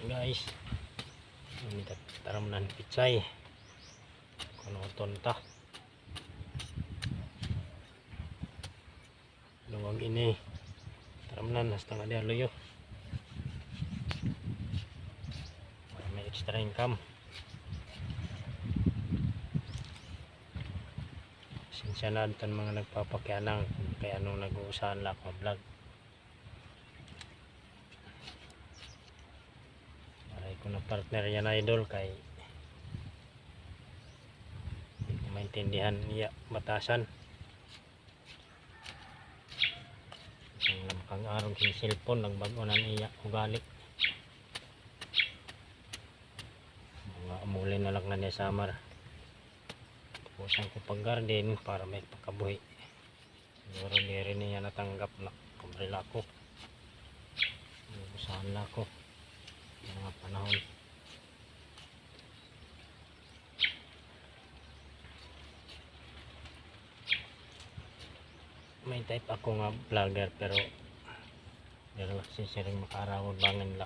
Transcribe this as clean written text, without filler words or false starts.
guys, ini taramnan pichay kuno tonta lungog ini taramnan hasta nga dia luyo para may extra income. Sinsya na tan mga nagpapakyanang kaya anong nag-uusahan lang ako vlog. Kung na partner yan idol kay hindi ko maintindihan niya batasan isang lamkang araw yung cellphone nagbago na niya ugali mga amulin na lang na niya samar tapusan ko pag garden para may pakabuhi siguro di rin niya natanggap na kumrila ko usahan na ako mga panahon. May type ako nga vlogger pero kasi siya rin makarawag bangin